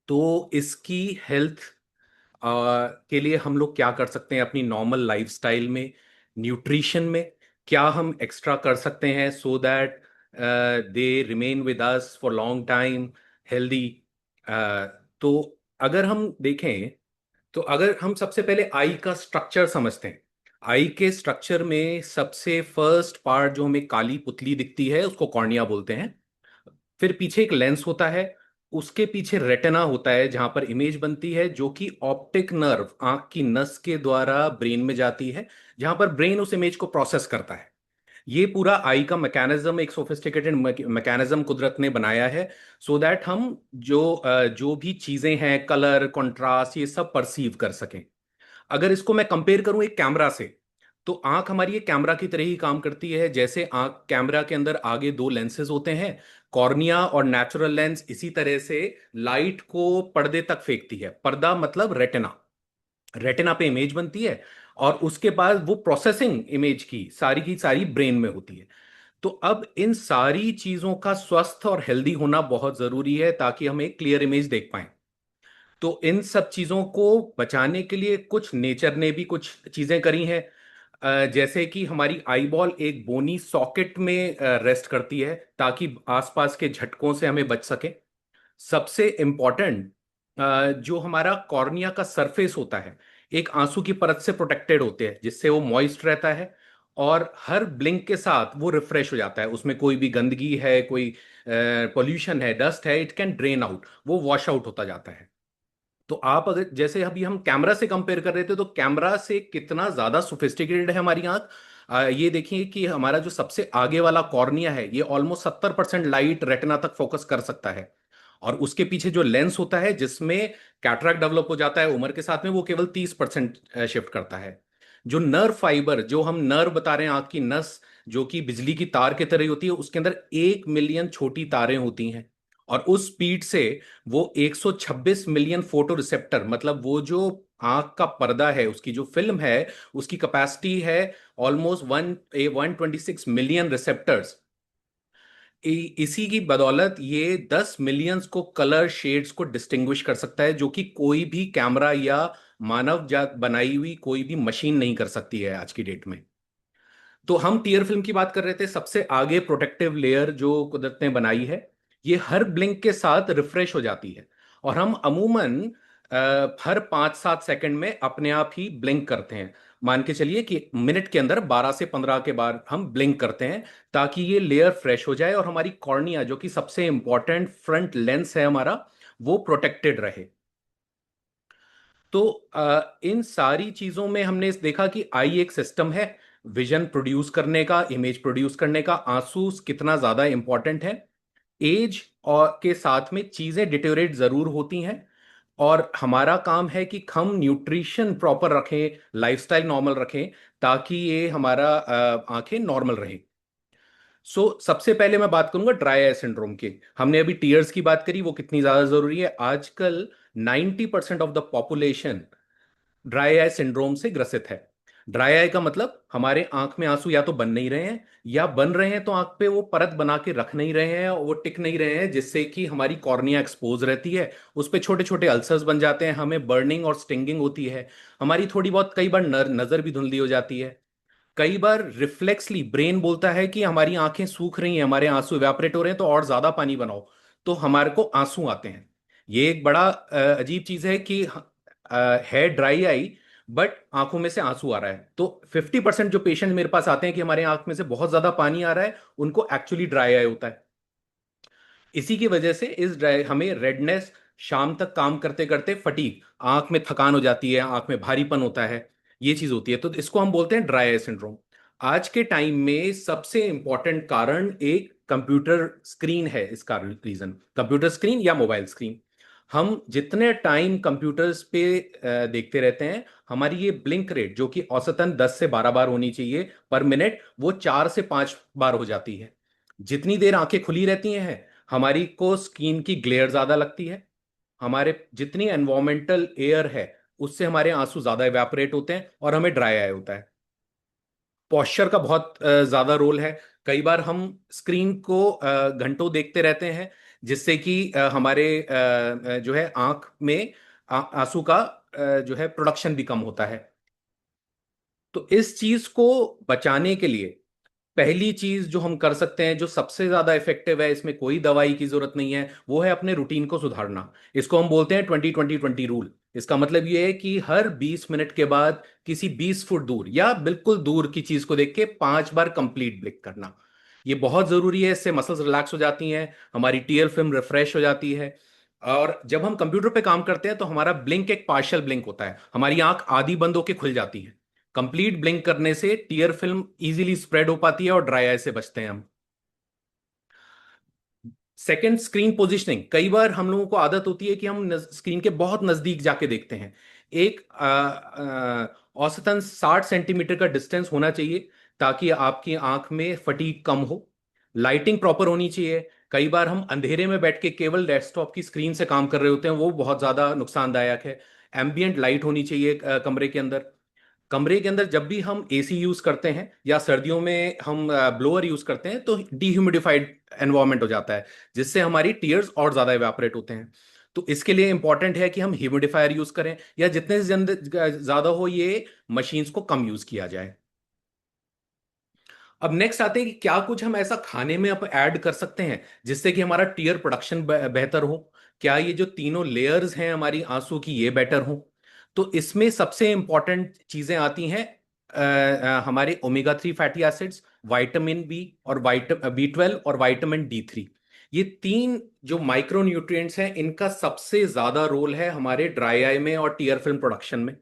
तो इसकी हेल्थ के लिए हम लोग क्या कर सकते हैं अपनी नॉर्मल लाइफस्टाइल में, न्यूट्रिशन में, क्या हम एक्स्ट्रा कर सकते हैं so that they remain with us for long time healthy. तो अगर हम देखें, तो अगर हम सबसे पहले आई का स्ट्रक्चर समझते हैं, आई के स्ट्रक्चर में सबसे फर्स्ट पार्ट जो हमें काली पुतली दिखती है उसको कॉर्निया बोलते हैं। फिर पीछे एक लेंस होता है, उसके पीछे रेटिना होता है जहां पर इमेज बनती है, जो कि ऑप्टिक नर्व आंख की नस के द्वारा ब्रेन में जाती है, जहां पर ब्रेन उस इमेज को प्रोसेस करता है। ये पूरा आई का मैकेनिज्म एक सोफिस्टिकेटेड मैकेनिज्म कुदरत ने बनाया है सो दैट हम जो भी चीजें हैं, कलर, कंट्रास्ट, ये सब परसीव कर सकें। अगर इसको मैं कंपेयर करूं एक कैमरा से, तो आंख हमारी एक कैमरा की तरह ही काम करती है। जैसे आंख कैमरा के अंदर आगे दो लेंसेज होते हैं, कॉर्निया और नेचुरल लेंस, इसी तरह से लाइट को पर्दे तक फेंकती है। पर्दा मतलब रेटिना, रेटिना पे इमेज बनती है, और उसके बाद वो प्रोसेसिंग इमेज की सारी ब्रेन में होती है। तो अब इन सारी चीजों का स्वस्थ और हेल्दी होना बहुत जरूरी है ताकि हम एक क्लियर इमेज देख पाएं। तो इन सब चीजों को बचाने के लिए कुछ नेचर ने भी कुछ चीजें करी हैं। जैसे कि हमारी आईबॉल एक बोनी सॉकेट में रेस्ट करती है ताकि आसपास के झटकों से हमें बच सके। सबसे इंपॉर्टेंट, जो हमारा कॉर्निया का सरफेस होता है, एक आंसू की परत से प्रोटेक्टेड होते हैं जिससे वो मॉइस्ट रहता है, और हर ब्लिंक के साथ वो रिफ्रेश हो जाता है। उसमें कोई भी गंदगी है, कोई पोल्यूशन है, डस्ट है, इट कैन ड्रेन आउट, वो वॉश आउट होता जाता है। तो आप अगर जैसे अभी हम कैमरा से कंपेयर कर रहे थे, तो कैमरा से कितना ज्यादा सोफिस्टिकेटेड है हमारी आंख। ये देखिए कि हमारा जो सबसे आगे वाला कॉर्निया है, ये ऑलमोस्ट 70% लाइट रेटिना तक फोकस कर सकता है। और उसके पीछे जो लेंस होता है जिसमें कैटरैक्ट डेवलप हो जाता है उम्र के साथ में, वो केवल 30% शिफ्ट करता है। जो नर्व फाइबर, जो हम नर्व बता रहे हैं, आंख की नस जो कि बिजली की तार की तरह होती है, उसके अंदर 1 मिलियन छोटी तारें होती हैं। और उस स्पीड से वो 126 मिलियन फोटो रिसेप्टर, मतलब वो जो आंख का पर्दा है, उसकी जो फिल्म है, उसकी कैपेसिटी है ऑलमोस्ट 126 मिलियन रिसेप्टर्स। इसी की बदौलत ये 10 मिलियंस को कलर शेड्स को डिस्टिंग्विश कर सकता है, जो कि कोई भी कैमरा या मानव जात बनाई हुई कोई भी मशीन नहीं कर सकती है आज की डेट में। तो हम टीयर फिल्म की बात कर रहे थे, सबसे आगे प्रोटेक्टिव लेयर जो कुदरत ने बनाई है, ये हर ब्लिंक के साथ रिफ्रेश हो जाती है। और हम अमूमन हर 5-7 सेकंड में अपने आप ही ब्लिंक करते हैं। मान के चलिए कि मिनट के अंदर 12 से 15 के बाद हम ब्लिंक करते हैं, ताकि ये लेयर फ्रेश हो जाए और हमारी कॉर्निया, जो कि सबसे इंपॉर्टेंट फ्रंट लेंस है हमारा, वो प्रोटेक्टेड रहे। तो इन सारी चीजों में हमने देखा कि आई एक सिस्टम है विजन प्रोड्यूस करने का, इमेज प्रोड्यूस करने का। आंसू कितना ज्यादा इंपॉर्टेंट है। एज और के साथ में चीजें डिटेरियोरेट जरूर होती हैं, और हमारा काम है कि हम न्यूट्रिशन प्रॉपर रखें, लाइफस्टाइल नॉर्मल रखें, ताकि ये हमारा आंखें नॉर्मल रहें। सबसे पहले मैं बात करूंगा ड्राई आई सिंड्रोम की। हमने अभी टीयर्स की बात करी, वो कितनी ज्यादा जरूरी है। आजकल 90% of the population dry eye syndrome से ग्रसित है। ड्राई आई का मतलब हमारे आंख में आंसू या तो बन नहीं रहे हैं, या बन रहे हैं तो आंख पे वो परत बना के रख नहीं रहे हैं, और वो टिक नहीं रहे हैं, जिससे कि हमारी कॉर्निया एक्सपोज रहती है। उस पे छोटे छोटे अल्सर्स बन जाते हैं, हमें बर्निंग और स्टिंगिंग होती है। हमारी थोड़ी बहुत कई बार नजर भी धुंधली हो जाती है। कई बार रिफ्लेक्सली ब्रेन बोलता है कि हमारी आंखें सूख रही हैं, हमारे आंसू इवेपोरेट हो रहे हैं, तो और ज्यादा पानी बनाओ, तो हमारे को आंसू आते हैं। ये एक बड़ा अजीब चीज है कि है ड्राई आई, बट आंखों में से आंसू आ रहा है। तो 50% जो पेशेंट मेरे पास आते हैं कि हमारे आंख में से बहुत ज्यादा पानी आ रहा है, उनको एक्चुअली ड्राई आई होता है। इसी की वजह से इस ड्राई हमें रेडनेस, शाम तक काम करते करते फटीग, आंख में थकान हो जाती है, आंख में भारीपन होता है, ये चीज होती है। तो इसको हम बोलते हैं ड्राई आई सिंड्रोम। आज के टाइम में सबसे इंपॉर्टेंट कारण एक कंप्यूटर स्क्रीन है। इसका रीजन कंप्यूटर स्क्रीन या मोबाइल स्क्रीन। हम जितने टाइम कंप्यूटर्स पे देखते रहते हैं, हमारी ये ब्लिंक रेट, जो कि औसतन 10 से 12 बार होनी चाहिए पर मिनट, वो 4 से 5 बार हो जाती है। जितनी देर आंखें खुली रहती हैं, हमारी को स्किन की ग्लेयर ज्यादा लगती है। हमारे जितनी एनवायरमेंटल एयर है, उससे हमारे आंसू ज्यादा इवेपोरेट होते हैं और हमें ड्राई आई होता है। पोस्चर का बहुत ज्यादा रोल है। कई बार हम स्क्रीन को घंटों देखते रहते हैं, जिससे कि हमारे जो है आंख में आंसू का जो है प्रोडक्शन भी कम होता है। तो इस चीज को बचाने के लिए पहली चीज जो हम कर सकते हैं, जो सबसे ज्यादा इफेक्टिव है, इसमें कोई दवाई की जरूरत नहीं है, वो है अपने रूटीन को सुधारना। इसको हम बोलते हैं 20-20-20 रूल। इसका मतलब ये है कि हर 20 मिनट के बाद किसी 20 फुट दूर या बिल्कुल दूर की चीज को देख के 5 बार कंप्लीट ब्लिंक करना। ये बहुत जरूरी है, इससे मसल्स रिलैक्स हो जाती हैं, हमारी टीयर फिल्म रिफ्रेश हो जाती है। और जब हम कंप्यूटर पे काम करते हैं तो हमारा ब्लिंक एक पार्शियल ब्लिंक होता है, हमारी आंख आधी बंद होकर खुल जाती है। कंप्लीट ब्लिंक करने से टीयर फिल्म इजीली स्प्रेड हो पाती है और ड्राई आई से बचते हैं हम। Second, screen positioning. कई बार हम लोगों को आदत होती है कि हम स्क्रीन के बहुत नजदीक जाके देखते हैं। एक औसतन 60 सेंटीमीटर का डिस्टेंस होना चाहिए ताकि आपकी आंख में फटीग कम हो। लाइटिंग प्रॉपर होनी चाहिए। कई बार हम अंधेरे में बैठ के केवल डेस्कटॉप की स्क्रीन से काम कर रहे होते हैं, वो बहुत ज्यादा नुकसानदायक है। एम्बियंट लाइट होनी चाहिए कमरे के अंदर। कमरे के अंदर जब भी हम एसी यूज करते हैं या सर्दियों में हम ब्लोअर यूज करते हैं तो डिह्यूमिडिफाइड एनवायरनमेंट हो जाता है, जिससे हमारी टीयर्स और ज्यादा इवेपोरेट होते हैं। तो इसके लिए इंपॉर्टेंट है कि हम ह्यूमिडिफायर यूज करें, या जितने से ज्यादा हो ये मशीन्स को कम यूज किया जाए। अब नेक्स्ट आते हैं कि क्या कुछ हम ऐसा खाने में अब ऐड कर सकते हैं जिससे कि हमारा टीयर प्रोडक्शन बेहतर हो। क्या ये जो तीनों लेयर्स हैं हमारी आंसू की ये बेटर हो। तो इसमें सबसे इंपॉर्टेंट चीजें आती हैं हमारे omega 3 fatty acids, vitamin B और B12 और विटामिन D3। ये तीन जो माइक्रो न्यूट्रिएंट्स हैं, इनका सबसे ज्यादा रोल है हमारे ड्राई आई में और टीयर फिल्म प्रोडक्शन में।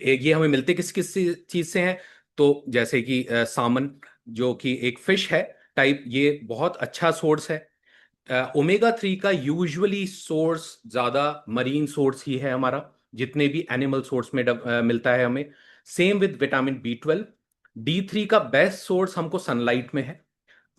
एक ये हमें मिलते किस किस चीज से हैं, तो जैसे कि सामन, जो कि एक फिश है टाइप, ये बहुत अच्छा सोर्स है। ओमेगा 3 का यूजुअली सोर्स ज्यादा मरीन सोर्स ही है हमारा, जितने भी एनिमल सोर्स में मिलता है हमें। Same with vitamin B12। D3 का बेस्ट सोर्स हमको सनलाइट में है।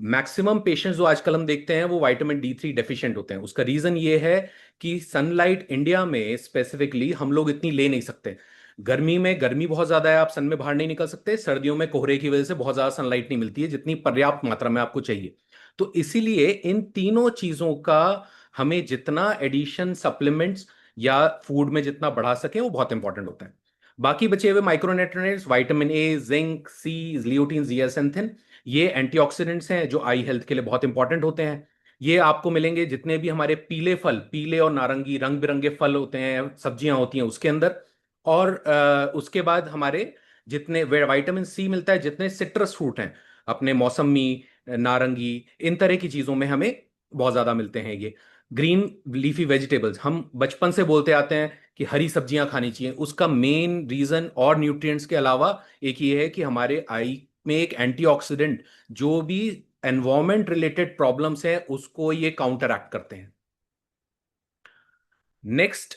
मैक्सिमम पेशेंट्स जो आजकल हम देखते हैं वो विटामिन D3 डेफिशिएंट होते हैं। उसका रीजन ये है कि सनलाइट इंडिया में स्पेसिफिकली हम लोग इतनी ले नहीं सकते। गर्मी में गर्मी बहुत ज्यादा है, आप सन में बाहर नहीं निकल सकते। सर्दियों में कोहरे की वजह से बहुत ज्यादा सनलाइट नहीं मिलती है जितनी पर्याप्त मात्रा में आपको चाहिए। तो इसीलिए इन तीनों चीजों का हमें जितना एडिशन सप्लीमेंट्स या फूड में जितना बढ़ा सके वो बहुत इंपॉर्टेंट होता है। बाकी बचे हुए माइक्रोन्यूट्रिएंट्स, विटामिन A, जिंक, सी, लियोटिन, जियासेंथिन, ये एंटीऑक्सीडेंट्स हैं जो आई हेल्थ के लिए बहुत इंपॉर्टेंट होते हैं। ये आपको मिलेंगे जितने भी हमारे पीले फल, पीले और नारंगी रंग बिरंगे फल होते हैं, सब्जियां होती हैं उसके अंदर। और उसके बाद हमारे जितने विटामिन C मिलता है, जितने सिट्रस फ्रूट हैं, अपने मौसमी, नारंगी, इन तरह की चीजों में हमें बहुत ज्यादा मिलते हैं ये। ग्रीन लीफी वेजिटेबल्स, हम बचपन से बोलते आते हैं कि हरी सब्जियां खानी चाहिए। उसका मेन रीजन और न्यूट्रिएंट्स के अलावा एक ये है कि हमारे आई में एक एंटीऑक्सीडेंट, जो भी एनवायरमेंट रिलेटेड प्रॉब्लम्स हैं उसको ये काउंटरएक्ट करते हैं। नेक्स्ट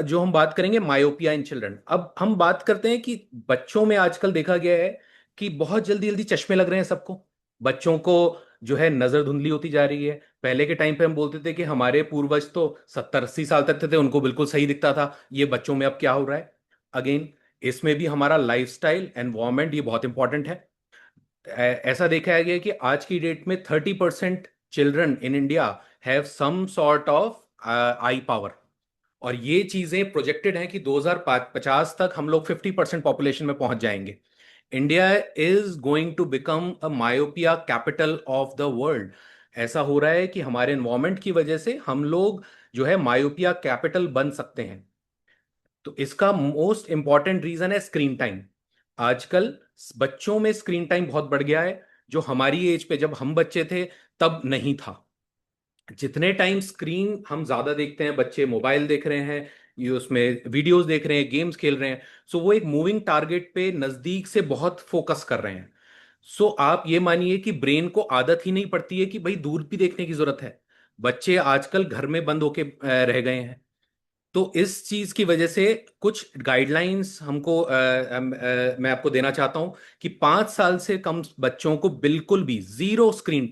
जो हम बात करेंगे, मायोपिया इन चिल्ड्रन। अब हम बात करते हैं कि बच्चों में आजकल देखा गया है कि बहुत जल्दी जल्दी चश्मे लग रहे हैं सबको। बच्चों को जो है नजर धुंधली होती जा रही है। पहले के टाइम पे हम बोलते थे कि हमारे पूर्वज तो 70-80 साल तक थे, उनको बिल्कुल सही दिखता था। ये बच्चों में अब क्या हो रहा है? अगेन, इसमें भी हमारा लाइफस्टाइल एनवायरमेंट ये बहुत इंपॉर्टेंट है। ऐसा देखा गया है कि आज की डेट में 30% children in India have some sort of eye power. और ये चीजें प्रोजेक्टेड हैं कि 2050 तक हम लोग 50% पॉपुलेशन में पहुंच जाएंगे। India is going to become a myopia capital of the world. ऐसा हो रहा है कि हमारे एनवायरमेंट की वजह से हम लोग जो है मायोपिया कैपिटल बन सकते हैं। तो इसका मोस्ट इंपॉर्टेंट रीजन है स्क्रीन टाइम। आजकल बच्चों में स्क्रीन टाइम बहुत बढ़ गया है, जो हमारी एज पे जब हम बच्चे थे तब नहीं था। जितने टाइम स्क्रीन हम ज्यादा देखते हैं, बच्चे मोबाइल देख रहे हैं, ये उसमें वीडियोस देख रहे हैं, गेम्स खेल रहे हैं, सो वो एक मूविंग टारगेट पे नजदीक से बहुत फोकस कर रहे हैं। सो आप ये मानिए कि ब्रेन को आदत ही नहीं पड़ती है कि भाई दूर भी देखने की जरूरत है। बच्चे आजकल घर में बंद होके रह गए हैं। तो इस चीज की वजह से कुछ गाइडलाइंस हमको मैं आपको देना चाहता हूं कि 5 साल से कम बच्चों को बिल्कुल भी जीरो स्क्रीन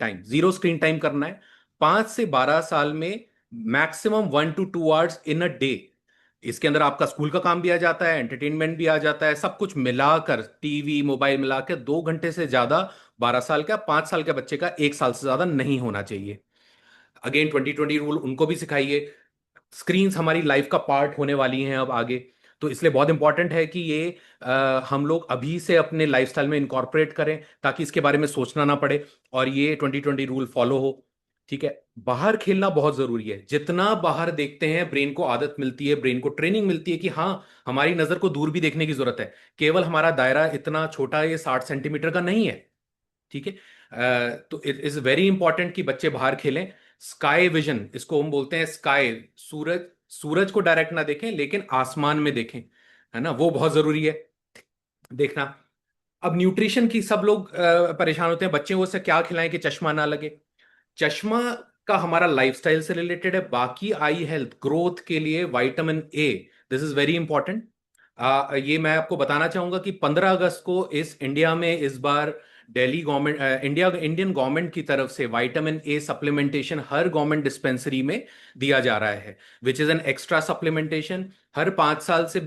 टाइम करना है। 5 से 12 साल में maximum 1 to 2 hours in a day. इसके अंदर आपका स्कूल का काम भी आ जाता है, एंटरटेनमेंट भी आ जाता है, सब कुछ मिलाकर टीवी मोबाइल मिलाकर 2 घंटे से ज्यादा 12 साल का, 5 साल के बच्चे का 1 साल से ज्यादा नहीं होना चाहिए। अगेन 2020 रूल उनको भी सिखाइए। स्क्रीन्स हमारी लाइफ का पार्ट होने वाली हैं अब आगे। तो इसलिए बहुत इंपॉर्टेंट है कि ये हम लोग अभी से अपने लाइफस्टाइल में इनकॉर्पोरेट करें, ताकि इसके बारे में सोचना ना पड़े और ये 2020 रूल फॉलो हो। ठीक है। बाहर खेलना बहुत जरूरी है। जितना बाहर देखते हैं ब्रेन को आदत मिलती है, ब्रेन को ट्रेनिंग मिलती है कि हाँ, हमारी नजर को दूर भी देखने की जरूरत है। केवल हमारा दायरा इतना छोटा, ये 60 सेंटीमीटर का नहीं है। ठीक है। तो इट इज वेरी इंपॉर्टेंट कि बच्चे बाहर खेलें। स्काई विजन इसको हम बोलते हैं। स्काई, सूरज, सूरज को डायरेक्ट ना देखें लेकिन आसमान में देखें, है ना, वो बहुत जरूरी है देखना। अब न्यूट्रिशन की सब लोग परेशान होते हैं, बच्चे को उससे क्या खिलाएं कि चश्मा ना लगे। चश्मा का हमारा लाइफस्टाइल से रिलेटेड है। बाकी आई हेल्थ ग्रोथ के लिए vitamin A, this is very important. ये मैं आपको बताना चाहूंगा कि 15 अगस्त को इस इंडिया में इस बार दिल्ली गवर्नमेंट, इंडियन गवर्नमेंट की तरफ से विटामिन ए सप्लीमेंटेशन हर गवर्नमेंट डिस्पेंसरी में दिया जा रहा है, which is an extra supplementation. हर 5 साल से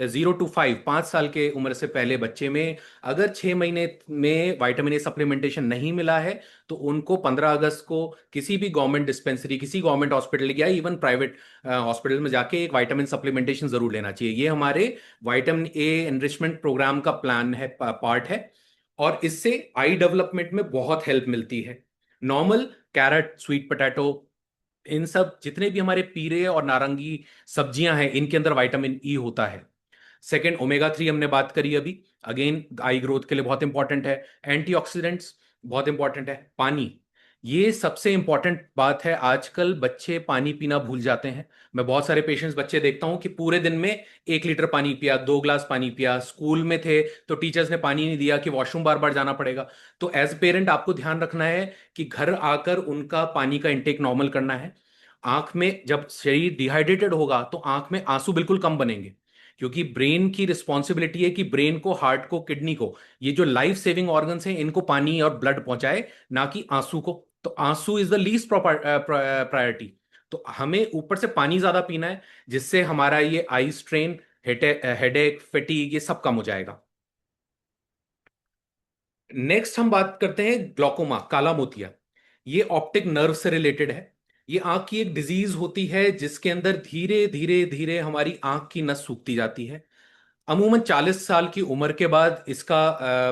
0 to 5, 5 साल के उम्र से पहले बच्चे में अगर 6 महीने में विटामिन ए सप्लीमेंटेशन नहीं मिला है, तो उनको 15 अगस्त को किसी भी गवर्नमेंट डिस्पेंसरी, किसी गवर्नमेंट हॉस्पिटल या इवन प्राइवेट हॉस्पिटल में जाके एक विटामिन सप्लीमेंटेशन जरूर लेना चाहिए। ये हमारे विटामिन ए एनरिचमेंट प्रोग्राम का प्लान है, पार्ट है। और इससे आई डेवलपमेंट में बहुत हेल्प मिलती है। नॉर्मल कैरेट, स्वीट पोटैटो, इन सब जितने भी हमारे पीले और नारंगी सब्जियां हैं, इनके अंदर विटामिन ई होता है। सेकेंड, ओमेगा 3 हमने बात करी अभी, अगेन आई ग्रोथ के लिए बहुत इंपॉर्टेंट है। एंटीऑक्सीडेंट्स बहुत इंपॉर्टेंट है। पानी, ये सबसे इंपॉर्टेंट बात है। आजकल बच्चे पानी पीना भूल जाते हैं। मैं बहुत सारे पेशेंट्स बच्चे देखता हूं कि पूरे दिन में 1 लीटर पानी पिया, 2 ग्लास पानी पिया। स्कूल में थे तो टीचर्स ने पानी नहीं दिया कि वॉशरूम बार बार जाना पड़ेगा। तो एज पेरेंट आपको ध्यान रखना है कि घर आकर उनका पानी का इंटेक नॉर्मल करना है। आंख में जब शरीर डिहाइड्रेटेड होगा तो आंख में आंसू बिल्कुल कम बनेंगे, क्योंकि ब्रेन की रिस्पॉन्सिबिलिटी है कि ब्रेन को, हार्ट को, किडनी को, ये जो लाइफ सेविंग ऑर्गन्स हैं, इनको पानी और ब्लड पहुंचाए, ना कि आंसू को। तो आंसू इज द लीस्ट प्रायोरिटी। तो हमें ऊपर से पानी ज्यादा पीना है, जिससे हमारा ये आई स्ट्रेन, हेडेक, फैटीग, ये सब कम हो जाएगा। नेक्स्ट हम बात करते हैं ग्लॉकोमा, काला मोतिया। ये ऑप्टिक नर्व से रिलेटेड है। ये आंख की एक डिजीज होती है जिसके अंदर धीरे धीरे धीरे हमारी आंख की नस सूखती जाती है। अमूमन 40 साल की उम्र के बाद इसका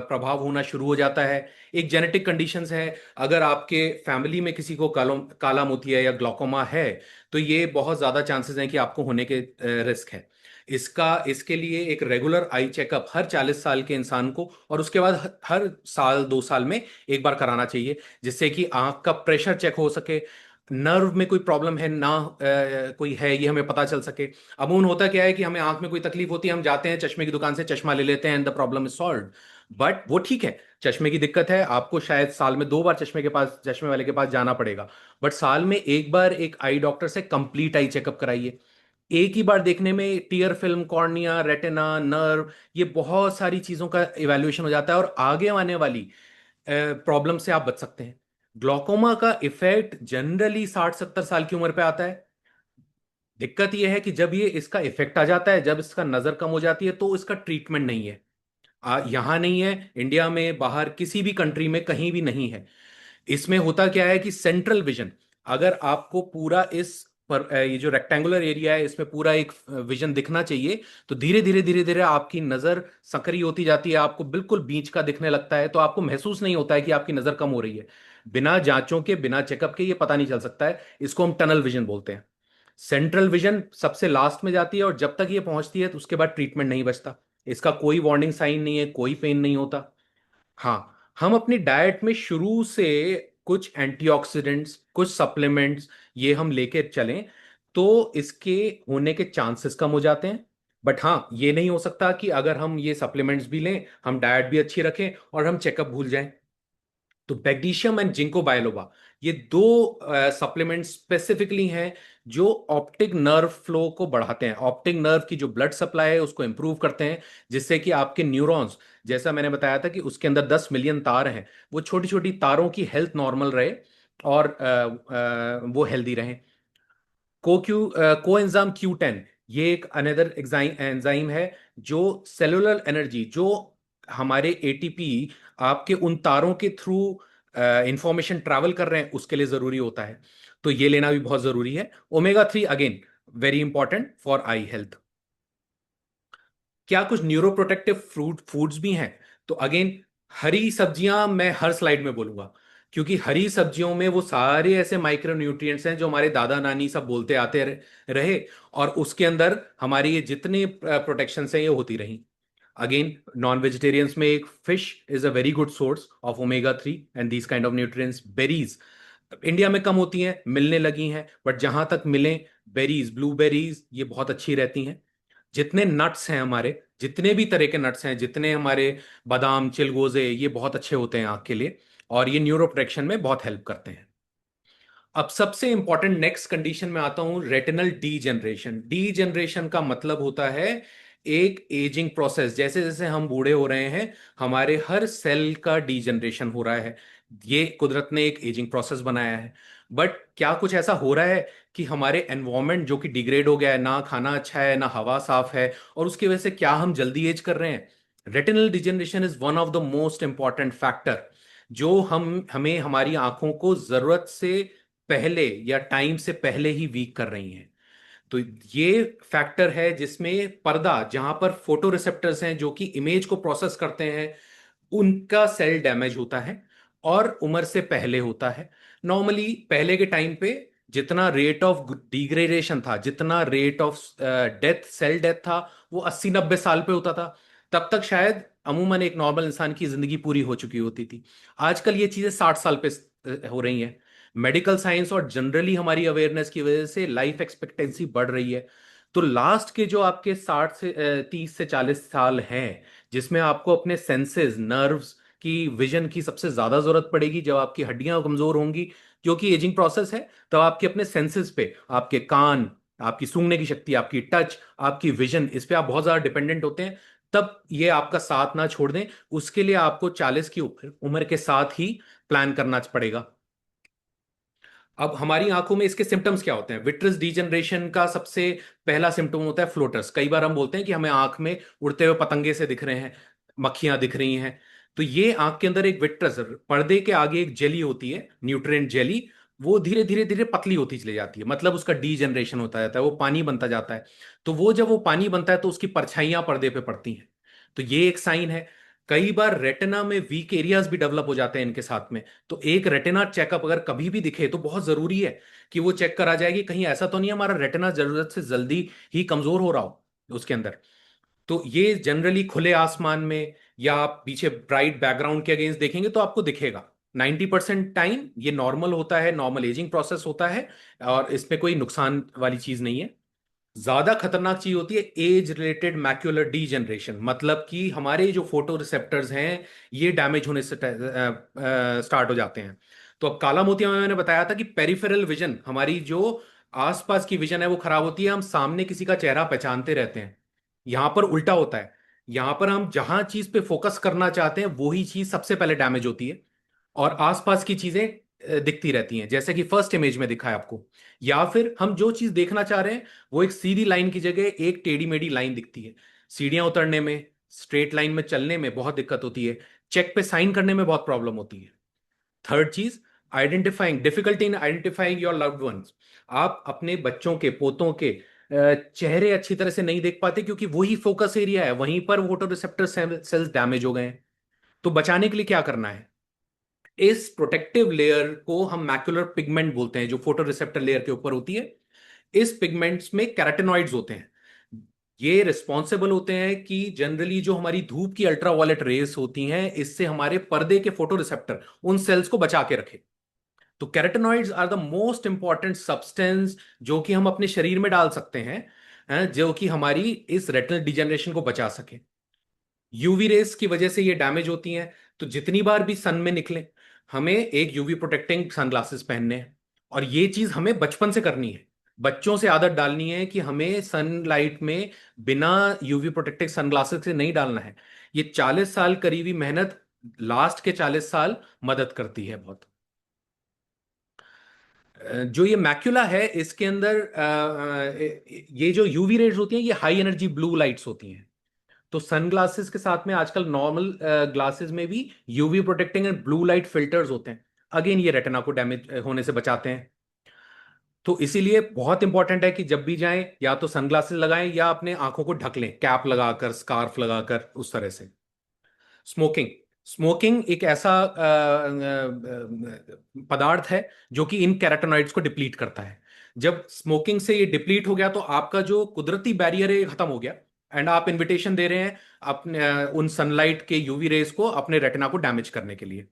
प्रभाव होना शुरू हो जाता है। एक जेनेटिक कंडीशंस है। अगर आपके फैमिली में किसी को काला मोतिया या ग्लॉकोमा है, तो ये बहुत ज्यादा चांसेस हैं कि आपको होने के रिस्क है। इसके लिए एक रेगुलर आई चेकअप हर 40 साल के इंसान को, और उसके बाद हर साल 2 साल में एक बार कराना चाहिए, जिससे कि आंख का प्रेशर चेक हो सके, नर्व में कोई प्रॉब्लम है ना, कोई है, ये हमें पता चल सके। अमूमन होता क्या है कि हमें आंख में कोई तकलीफ होती है, हम जाते हैं चश्मे की दुकान से, चश्मा ले लेते हैं and the problem is solve. But वो ठीक है, चश्मे की दिक्कत है, आपको शायद साल में 2 बार चश्मे वाले के पास जाना पड़ेगा। बट साल में एक बार एक आई डॉक्टर से कंप्लीट आई चेकअप कराइए। एक ही बार देखने में tier film, cornea, retina, nerve, ये बहुत सारी चीजों का इवैल्यूएशन हो जाता है और आगे आने वाली प्रॉब्लम से आप बच सकते हैं। ग्लॉकोमा का इफेक्ट जनरली 60-70 साल की उम्र पे आता है। दिक्कत यह है कि जब ये इसका इफेक्ट आ जाता है, जब इसका नजर कम हो जाती है, तो इसका ट्रीटमेंट नहीं है। यहां नहीं है, इंडिया में, बाहर किसी भी कंट्री में कहीं भी नहीं है। इसमें होता क्या है कि सेंट्रल विजन, अगर आपको पूरा इस पर ये जो रेक्टेंगुलर एरिया है, इसमें पूरा एक विजन दिखना चाहिए, तो धीरे धीरे धीरे धीरे आपकी नजर सक्रिय होती जाती है, आपको बिल्कुल बीच का दिखने लगता है, तो आपको महसूस नहीं होता है कि आपकी नजर कम हो रही है। बिना जांचों के, बिना चेकअप के ये पता नहीं चल सकता है। इसको हम टनल विजन बोलते हैं। सेंट्रल विजन सबसे लास्ट में जाती है, और जब तक ये पहुंचती है तो उसके बाद ट्रीटमेंट नहीं बचता। इसका कोई वार्निंग साइन नहीं है, कोई पेन नहीं होता। हाँ, हम अपनी डाइट में शुरू से कुछ एंटीऑक्सीडेंट्स, कुछ सप्लीमेंट्स, ये हम लेके चलें, तो इसके होने के चांसेस कम हो जाते हैं। बट हाँ, ये नहीं हो सकता कि अगर हम ये सप्लीमेंट्स भी लें, हम डाइट भी अच्छी रखें और हम चेकअप भूल जाएं। तो बैक्टीशियम एंड जिंको बायलोबा, ये दो सप्लीमेंट स्पेसिफिकली हैं जो ऑप्टिक नर्व फ्लो को बढ़ाते हैं, ऑप्टिक नर्व की जो ब्लड सप्लाई है उसको इंप्रूव करते हैं, जिससे कि आपके न्यूरॉन्स, जैसा मैंने बताया था कि उसके अंदर 10 मिलियन तार हैं, वो छोटी छोटी तारों की हेल्थ नॉर्मल रहे और वो हेल्दी रहें। कोएंजाइम Q10, ये एक अनदर एंजाइम है जो सेलुलर एनर्जी, जो हमारे एटीपी आपके उन तारों के थ्रू इंफॉर्मेशन ट्रैवल कर रहे हैं उसके लिए जरूरी होता है। तो ये लेना भी बहुत जरूरी है। Omega 3 again very important for I health. क्या कुछ न्यूरो प्रोटेक्टिव फ्रूट फूड्स भी हैं? तो अगेन, हरी सब्जियां मैं हर स्लाइड में बोलूंगा, क्योंकि हरी सब्जियों में वो सारे ऐसे माइक्रो न्यूट्रिएंट्स हैं जो हमारे दादा नानी सब बोलते आते रहे, और उसके अंदर हमारी ये जितने प्रोटेक्शन हैं ये होती रही। अगेन, नॉन वेजिटेरियंस में एक fish is a very good source of omega 3 and these kind of nutrients. Berries India में कम होती हैं, मिलने लगी हैं, बट जहां तक मिले, बेरीज, ब्लूबेरीज ये बहुत अच्छी रहती हैं। जितने नट्स हैं हमारे, जितने भी तरह के नट्स हैं, जितने हमारे बादाम, चिलगोजे, ये बहुत अच्छे होते हैं आंख के लिए, और ये न्यूरो प्रोटेक्शन में बहुत हेल्प करते हैं। अब सबसे इंपॉर्टेंट नेक्स्ट कंडीशन में आता हूं, रेटिनल डीजनरेशन। डीजनरेशन का मतलब होता है एक एजिंग प्रोसेस। जैसे जैसे हम बूढ़े हो रहे हैं, हमारे हर सेल का डीजनरेशन हो रहा है। ये कुदरत ने एक एजिंग प्रोसेस बनाया है। बट क्या कुछ ऐसा हो रहा है कि हमारे एनवायरमेंट जो कि डिग्रेड हो गया है, ना खाना अच्छा है, ना हवा साफ है, और उसकी वजह से क्या हम जल्दी एज कर रहे हैं? Retinal degeneration is one of the most important factor, जो हम हमें हमारी आंखों को जरूरत से पहले या टाइम से पहले ही वीक कर रही हैं। तो ये फैक्टर है जिसमें पर्दा, जहां पर फोटो रिसेप्टर्स हैं जो कि इमेज को प्रोसेस करते हैं, उनका सेल डैमेज होता है, और उम्र से पहले होता है। नॉर्मली पहले के टाइम पे जितना रेट ऑफ डिग्रेडेशन था, जितना rate of death, cell death था, वो 80-90 साल पे होता था। तब तक शायद अमूमन एक नॉर्मल इंसान की जिंदगी पूरी हो चुकी होती थी। आजकल ये चीजें 60 साल पे हो रही हैं। मेडिकल साइंस और जनरली हमारी अवेयरनेस की वजह से लाइफ एक्सपेक्टेंसी बढ़ रही है। तो लास्ट के जो आपके 30 से 40 साल हैं, जिसमें आपको अपने सेंसेस, नर्व्स की, विजन की सबसे ज्यादा जरूरत पड़ेगी, जब आपकी हड्डियां कमजोर होंगी, क्योंकि एजिंग प्रोसेस है, तब आपके अपने सेंसेस पे, आपके कान, आपकी सूंघने की शक्ति, आपकी टच, आपकी विजन, इस पे आप बहुत ज्यादा डिपेंडेंट होते हैं। तब ये आपका साथ ना छोड़ दें, उसके लिए आपको 40 की उम्र के साथ ही प्लान करना पड़ेगा। अब हमारी आंखों में इसके सिम्टम्स क्या होते हैं? विट्रस डीजनरेशन का सबसे पहला सिम्टम होता है फ्लोटर्स। कई बार हम बोलते हैं कि हमें आंख में उड़ते हुए पतंगे से दिख रहे हैं, मक्खियां दिख रही हैं। तो ये आंख के अंदर एक विट्रस, पर्दे के आगे एक जेली होती है, न्यूट्रिएंट जेली, वो धीरे धीरे धीरे पतली होती चली जाती है, मतलब उसका डीजनरेशन होता जाता है, वो पानी बनता जाता है। तो वो जब वो पानी बनता है तो उसकी परछाइयां पर्दे पे पड़ती हैं। तो ये एक साइन है। कई बार रेटिना में वीक एरियाज भी डेवलप हो जाते हैं इनके साथ में। तो एक रेटिना चेकअप अगर कभी भी दिखे तो बहुत जरूरी है कि वो चेक करा जाए कि कहीं ऐसा तो नहीं है हमारा रेटिना जरूरत से जल्दी ही कमजोर हो रहा हो उसके अंदर। तो ये जनरली खुले आसमान में या आप पीछे ब्राइट बैकग्राउंड के अगेंस्ट देखेंगे तो आपको दिखेगा। 90% टाइम ये नॉर्मल होता है, नॉर्मल एजिंग प्रोसेस होता है, और इसमें कोई नुकसान वाली चीज नहीं है। ज्यादा खतरनाक चीज होती है एज रिलेटेड मैक्यूलर डीजनरेशन, मतलब कि हमारे जो फोटो रिसेप्टर्स हैं ये डैमेज होने से स्टार्ट हो जाते हैं। तो अब काला मोतिया में मैंने बताया था कि पेरिफेरल विजन, हमारी जो आसपास की विजन है वो खराब होती है। हम सामने किसी का चेहरा पहचानते रहते हैं, यहां पर उल्टा होता है। यहां पर हम जहां चीज पे फोकस करना चाहते हैं वही चीज सबसे पहले डैमेज होती है, और आसपास की चीजें दिखती रहती हैं, जैसे कि फर्स्ट इमेज में दिखा है आपको। या फिर हम जो चीज देखना चाह रहे हैं वो एक सीधी लाइन की जगह एक टेढ़ी मेढ़ी लाइन दिखती है। सीढ़ियां उतरने में, स्ट्रेट लाइन में चलने में बहुत दिक्कत होती है। चेक पे साइन करने में बहुत प्रॉब्लम होती है। थर्ड चीज, identifying, difficulty in identifying your loved ones. आप अपने बच्चों के, पोतों के चेहरे अच्छी तरह से नहीं देख पाते, क्योंकि वही फोकस एरिया है, वहीं पर फोटो रिसेप्टर सेल्स डैमेज हो गए हैं। तो बचाने के लिए क्या करना है? इस प्रोटेक्टिव लेयर को हम मैक्युलर पिगमेंट बोलते हैं, जो फोटो रिसेप्टर लेयर के ऊपर होती है। इस पिगमेंट्स में कैरोटेनॉइड्स होते हैं। ये रिस्पॉन्सिबल होते हैं कि जनरली जो हमारी धूप की अल्ट्रावायलेट रेस होती हैं, इससे हमारे पर्दे के फोटो रिसेप्टर, उन सेल्स को बचा के रखे। तो carotenoids are the most important substance जो कि हम अपने शरीर में डाल सकते हैं, जो कि हमारी इस रेटिनल डिजेनरेशन को बचा सके। यूवी रेस की वजह से ये डैमेज होती हैं। तो जितनी बार भी सन में निकले, हमें एक यूवी प्रोटेक्टिंग सनग्लासेस पहनने हैं। और ये चीज हमें बचपन से करनी है। बच्चों से आदत डालनी है कि हमें सनलाइट में बिना यूवी प्रोटेक्टिव सनग्लासेस से नहीं डालना है। ये 40 साल करीबी मेहनत लास्ट के 40 साल मदद करती है बहुत। जो ये मैक्यूला है इसके अंदर ये जो यूवी रेज होती हैं ये हाई एनर्जी ब्लू लाइट्स होती हैं। तो सनग्लासेस के साथ में आजकल नॉर्मल ग्लासेस में भी UV protecting and blue light filters होते हैं। अगेन ये रेटिना को डैमेज होने से बचाते हैं। तो इसीलिए बहुत इंपॉर्टेंट है कि जब भी जाएं या तो सनग्लासेस लगाएं या अपने आंखों को ढक लें, कैप लगाकर, स्कार्फ लगाकर, उस तरह से। स्मोकिंग। स्मोकिंग एक ऐसा पदार्थ है जो कि इन कैरोटेनॉइड्स को डिप्लीट करता है। जब स्मोकिंग से ये डिप्लीट हो गया तो आपका जो कुदरती बैरियर है ये खत्म हो गया, एंड आप इनविटेशन दे रहे हैं अपने उन सनलाइट के यूवी रेज को अपने रेटिना को डैमेज करने के लिए।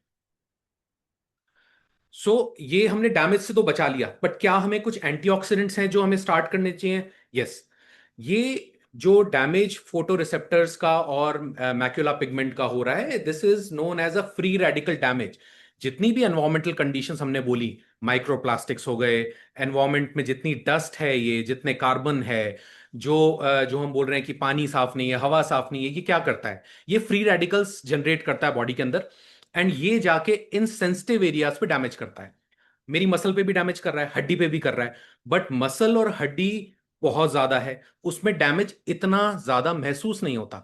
ये हमने डैमेज से तो बचा लिया, बट क्या हमें कुछ एंटीऑक्सीडेंट्स हैं जो हमें स्टार्ट करने चाहिए? यस। ये जो डैमेज फोटो रिसेप्टर्स का और मैक्युला पिगमेंट का हो रहा है, this is known as a free radical damage. जितनी भी एनवायरमेंटल कंडीशंस हमने बोली, माइक्रोप्लास्टिक्स हो गए, एनवायरमेंट में जितनी डस्ट है, ये जितने कार्बन है, जो हम बोल रहे हैं कि पानी साफ नहीं है, हवा साफ नहीं है, ये क्या करता है? ये फ्री रेडिकल्स जनरेट करता है बॉडी के अंदर, एंड ये जाके इन सेंसिटिव एरियाज पे डैमेज करता है। मेरी मसल पे भी डैमेज कर रहा है, हड्डी पे भी कर रहा है, बट मसल और हड्डी बहुत ज्यादा है, उसमें डैमेज इतना ज्यादा महसूस नहीं होता।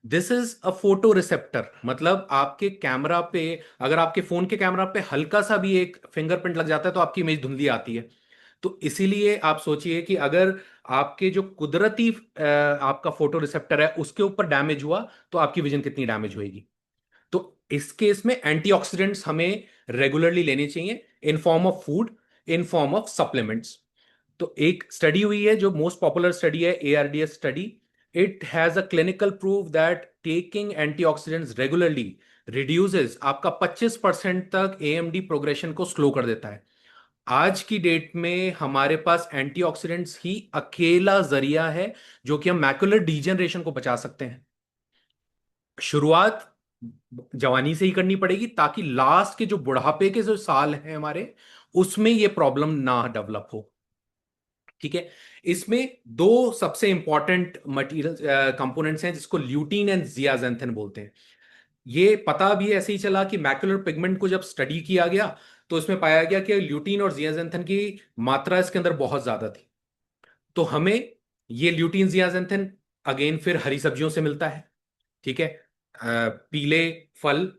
This is a photo receptor, मतलब आपके कैमरा पे, अगर आपके फोन के कैमरा पे हल्का सा भी एक फिंगरप्रिंट लग जाता है तो आपकी इमेज धुंधली आती है। तो इसीलिए आप सोचिए कि अगर आपके जो कुदरती आपका फोटो रिसेप्टर है उसके ऊपर डैमेज हुआ तो आपकी विजन कितनी डैमेज होगी। तो इस केस में एंटीऑक्सीडेंट्स हमें रेगुलरली लेने चाहिए, in form of food, in form of supplements. तो एक स्टडी हुई है जो मोस्ट पॉपुलर स्टडी है, ARDS study. It has a clinical proof that taking antioxidants regularly reduces आपका 25% तक AMD प्रोग्रेशन को स्लो कर देता है। आज की डेट में हमारे पास एंटीऑक्सीडेंट्स ही अकेला जरिया है जो कि हम मैकुलर डीजनरेशन को बचा सकते हैं। शुरुआत जवानी से ही करनी पड़ेगी ताकि लास्ट के जो बुढ़ापे के जो साल हैं हमारे, उसमें ये प्रॉब्लम ना डेवलप हो। ठीक है। इसमें दो सबसे इंपॉर्टेंट मटेरियल कंपोनेंट्स हैं जिसको ल्यूटीन एंड जियाजेंथिन बोलते हैं। ये पता भी ऐसे ही चला कि मैकुलर पिगमेंट को जब स्टडी किया गया तो इसमें पाया गया कि ल्यूटीन और जियाजेंथिन की मात्रा इसके अंदर बहुत ज्यादा थी। तो हमें ये ल्यूटीन जियाजेंथिन अगेन फिर हरी सब्जियों से मिलता है। ठीक है। पीले फल,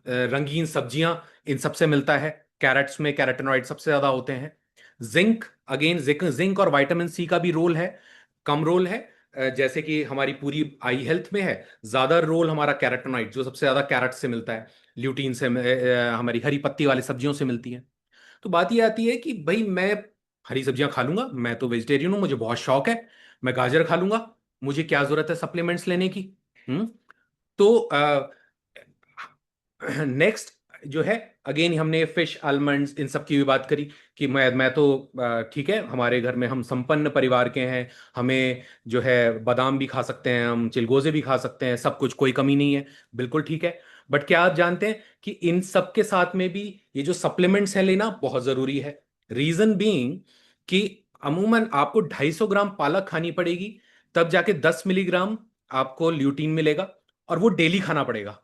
रंगीन सब्जियां, इन सबसे मिलता है। कैरेट्स में कैरेटेनॉइड सबसे ज्यादा होते हैं। जिंक, अगेन जिंक और विटामिन सी का भी रोल है, कम रोल है। जैसे कि हमारी पूरी आई हेल्थ में है, ज्यादा रोल हमारा कैरेटेनॉइड जो सबसे ज्यादा कैरेट से मिलता है, ल्यूटीन से, हमारी हरी पत्ती वाली सब्जियों से मिलती है। तो बात ये आती है कि भाई मैं हरी सब्जियां खा लूंगा, मैं तो वेजिटेरियन हूं, मुझे बहुत शौक है, मैं गाजर खा लूंगा, मुझे क्या जरूरत है सप्लीमेंट्स लेने की? हम्म। तो नेक्स्ट जो है, अगेन हमने फिश, आलमंड्स, इन सब की भी बात करी कि मैं तो ठीक है, हमारे घर में हम संपन्न परिवार के हैं, हमें जो है बादाम भी खा सकते हैं, हम चिलगोजे भी खा सकते हैं, सब कुछ, कोई कमी नहीं है, बिल्कुल ठीक है। बट क्या आप जानते हैं कि इन सब के साथ में भी ये जो सप्लीमेंट्स हैं लेना बहुत जरूरी है। रीजन बीइंग कि अमूमन आपको 250 ग्राम पालक खानी पड़ेगी, तब जाके 10 मिलीग्राम आपको ल्यूटीन मिलेगा, और वो डेली खाना पड़ेगा।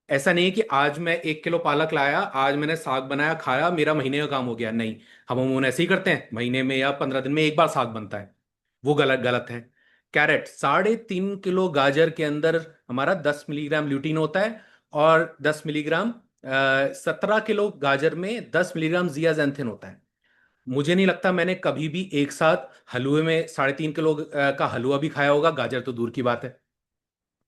ऐसा नहीं है कि आज मैं 1 किलो पालक लाया, आज मैंने साग बनाया खाया, मेरा महीने का काम हो गया, नहीं। हम अमूमन ऐसे ही करते हैं, महीने में या 15 दिन में एक बार साग बनता है, वो गलत गलत है। कैरेट, 3.5 किलो गाजर के अंदर हमारा 10 मिलीग्राम ल्यूटीन होता है, और 10 मिलीग्राम, 17 किलो गाजर में 10 मिलीग्राम जियाजेंथिन होता है। मुझे नहीं लगता मैंने कभी भी एक साथ हलवे में 3.5 किलो का हलवा भी खाया होगा, गाजर तो दूर की बात है।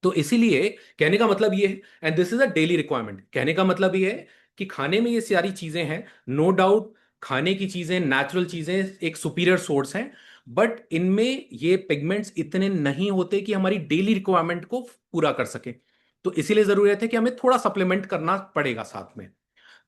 तो इसीलिए कहने का मतलब ये है, and this is a daily requirement, कहने का मतलब ये है कि खाने में ये सारी चीजें हैं, नो डाउट, खाने की चीजें, नेचुरल चीजें एक सुपीरियर सोर्स हैं, बट इनमें ये पिगमेंट्स इतने नहीं होते कि हमारी डेली रिक्वायरमेंट को पूरा कर सके। तो इसीलिए जरूरत है कि हमें थोड़ा सप्लीमेंट करना पड़ेगा साथ में।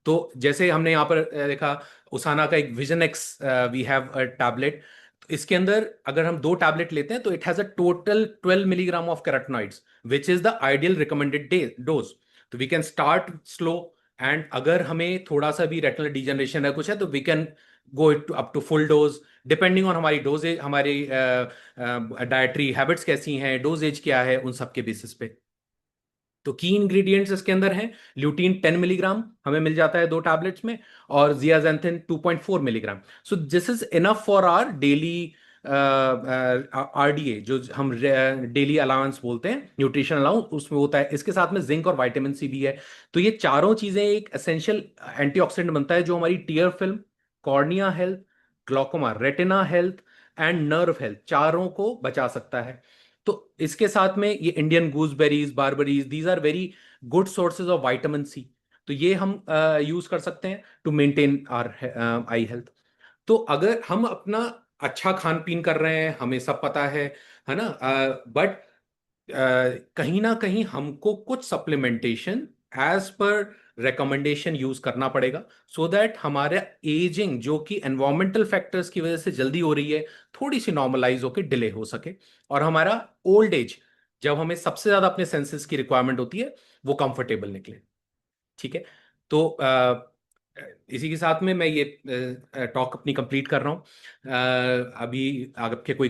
तो जैसे हमने यहाँ पर देखा, उसाना का एक vision X, we have a tablet. तो इसके अंदर अगर हम 2 टैबलेट लेते हैं तो it has a total 12 milligram of carotenoids, which is the ideal recommended dose. तो we can start slow, and अगर हमें थोड़ा सा भी रेटिनल डिजनरेशन है, कुछ है, तो we can go up to full dose, depending on हमारी डोजेज, हमारी डाइटरी हैबिट्स कैसी हैं, डोजेज क्या है, उन सब के बेसिस पे। तो की इंग्रेडिएंट्स इसके अंदर हैं, ल्यूटीन 10 मिलीग्राम हमें मिल जाता है 2 टैबलेट्स में, और zeaxanthin 2.4 milligram. So this is enough for our daily RDA जो हम डेली अलाउंस बोलते हैं, न्यूट्रिशन अलाउंस, उसमें होता है। इसके साथ में जिंक और विटामिन सी भी है। तो ये चारों चीजें एक एसेंशियल एंटीऑक्सीडेंट बनता है जो हमारी tier film, cornea health, glaucoma, retina health and nerve health, चारों को बचा सकता है। तो इसके साथ में ये Indian gooseberries, barberries, these are very good sources of vitamin C. तो ये हम यूज कर सकते हैं to maintain our eye health. तो अगर हम अपना अच्छा खान पीन कर रहे हैं, हमें सब पता है ना, बट कहीं ना कहीं हमको कुछ supplementation as per recommendation use करना पड़ेगा, सो दैट हमारे एजिंग जो कि एनवायरमेंटल फैक्टर्स की वजह से जल्दी हो रही है, थोड़ी सी नॉर्मलाइज होकर डिले हो सके, और हमारा ओल्ड एज, जब हमें सबसे ज्यादा अपने सेंसेस की रिक्वायरमेंट होती है, वो कंफर्टेबल निकले। ठीक है। तो इसी के साथ में मैं ये टॉक अपनी कंप्लीट कर रहा हूँ। अभी आपके कोई